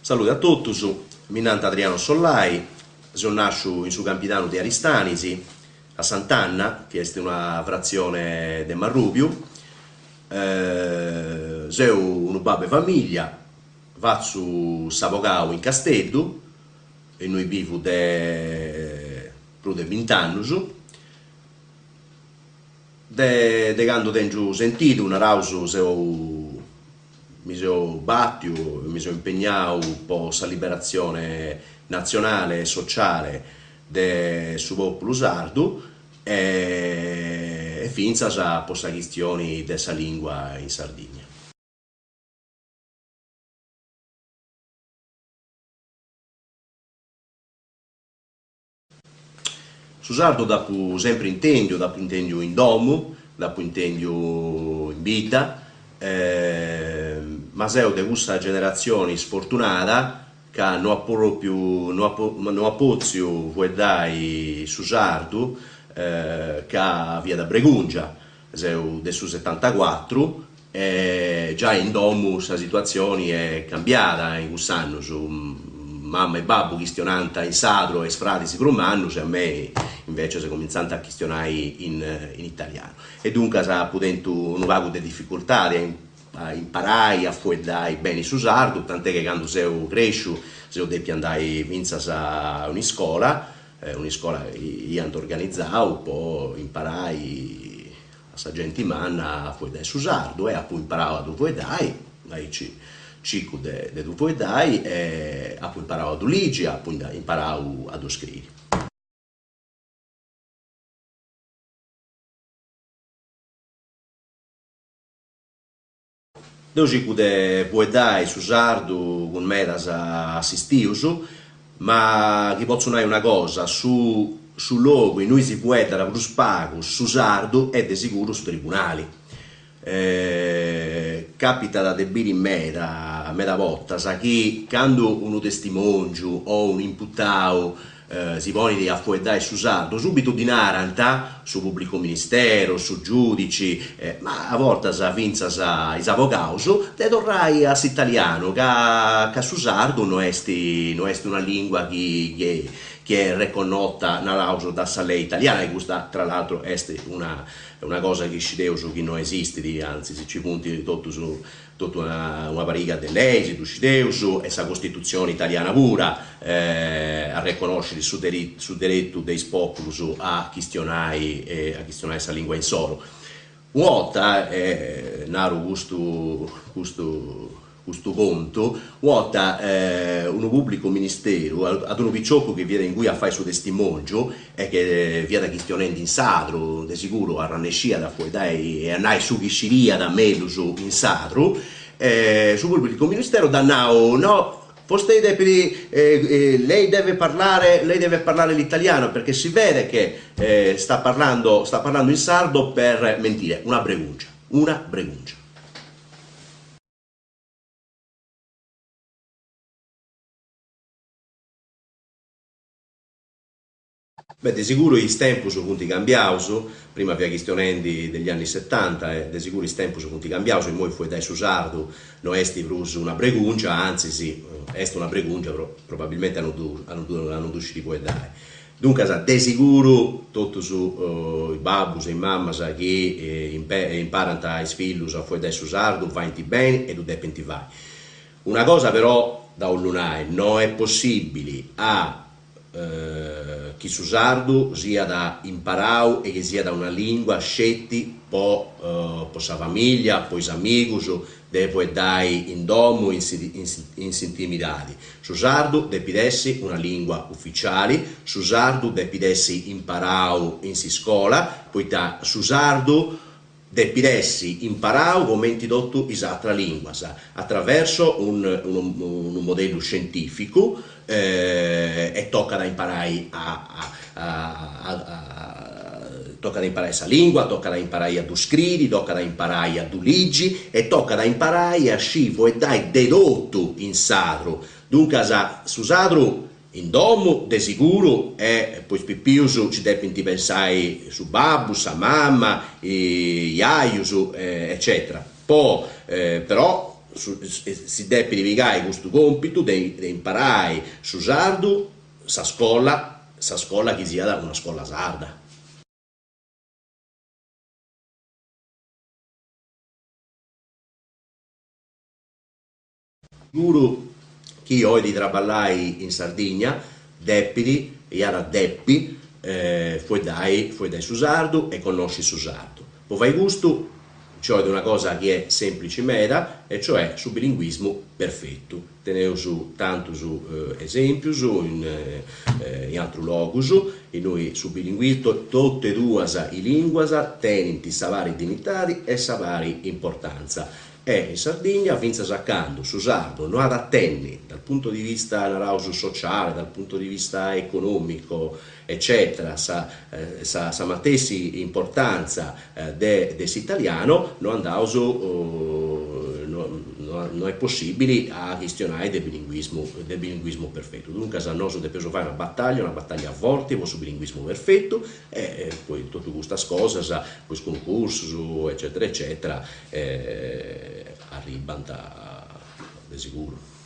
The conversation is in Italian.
Salute a tutti, mi nome Adriano Sollai, sono nato in su Campidano di Aristanisi, a Sant'Anna, che è una frazione del Marrubiu. Sono un babbo e famiglia, faccio s'avvocato in Casteddu, e noi vivo da più di 20 anni. De quando tengo sentito, una rausa mi sono battuto, mi sono impegnato per la liberazione nazionale e sociale del suo popolo sardo e finza a questa questione della lingua in Sardegna. Su sardo dopo sempre intendo in domo, dopo intendo in vita, ma sei di questa generazione sfortunata che non ha proprio, non ha pozio vuoi dai su sardo, che via da Bregungia, sei del su 74, e già in domo questa situazione è cambiata in quest'anno, su mamma e babbo questionante in sadro e sfrati per un anno, a me invece si è cominciato a questionare in italiano. E dunque si ha avuto un vago di difficoltà a imparare a fuedare bene su sardo, tant'è che quando sono cresciuto sono detti andare a un'iscola che io ho organizzato, poi imparai a sta gente manna a fuedare su sardo e poi imparato a fuedare, cico de tu poedai e ha poi imparato ad uligi, ha poi imparato ad scrivere. Devo cico de poedai su sardo con me assistius, ma che posso dire una cosa, su luogo in cui si può dare più spago su sardo è di sicuro su tribunali. Capita da debire in meta volta, sa che quando uno testimonio o un imputato si pone a fuedare su sardo, subito di naranta su pubblico ministero, su giudici, ma a volte sa finza sa is avvocati, te torrai a italiano, che su sardo non è una lingua che è riconosciuta nell'auso da lei italiana, e questa tra l'altro è una cosa che ci devo che non esiste, anzi se ci punti tutto su tutta una pariga di leggi, tu ci devo, e questa Costituzione italiana pura a riconoscere su diritto dei popoli a questionare questa lingua in solo. Una volta, naro questo conto, volta un pubblico ministero ad un picciocco che viene in cui a fare il suo testimonio e che viene da questionando in sadro, di sicuro a rannescia da fuori dai e andai su chisciria da meluso in sadro, sul pubblico ministero dannao no. Lei deve parlare l'italiano perché si vede che sta parlando in sardo per mentire, una breguncia. Beh, di sicuro i tempi sono punti cambiati, prima vi questionando degli anni 70, e di sicuro i tempi sono punti cambiati, e poi fu dai su sardo, non è una breguncia, anzi sì, è una breguncia, però probabilmente hanno dovuto di poi dare. Dunque, di sicuro, tutti i babbi e i mamma che imparano ai figli a fuori dai su sardo, vanno bene e tu devi vai. Una cosa però da un lunare, non è possibile chi su sardo sia da imparare e che sia da una lingua scetti per sa famiglia, poi i amici, deve dai in domo, in intimitadi. Su sardo deve essere una lingua ufficiale, su sardo deve essere imparato in scuola, poi da su sardo deve essere imparato come introdotto in altra lingua, attraverso un modello scientifico, e tocca da imparare tocca da imparare questa lingua, tocca da imparare a scrivere, tocca da imparare a leggi e tocca da imparare a scivo e dai dedotto in sadro. Dunque su sadro in domo de sicuro e poi pippiuso ci devi pensare su babbo, sa mamma, gli aiusu, eccetera. Poi però si deve divigare questo compito di imparare su sardo sa scuola che sia una scuola sarda. Sicuro che io di traballai in Sardegna, Deppidi, e era Deppi, fuoi dai Susardo e conosci Susardo. Poi vai gusto, cioè di una cosa che è semplice mera, e cioè sul bilinguismo perfetto. Teneo su tanto su esempio, in altri luoghi, e noi su bilinguismo, tutte e due le lingue tenen savari dignitari e savari importanza. E in Sardegna, finza saccando, su sardo, non ad attenni dal punto di vista narauso sociale, dal punto di vista economico, eccetera, sa matessi importanza dell'italiano, non andauso, non è possibile a gestionare del bilinguismo perfetto. Dunque, a noi dobbiamo fare una battaglia forte per il bilinguismo perfetto, e poi tutte queste cose, questi concorsi, eccetera, eccetera, arrivano da sicuro.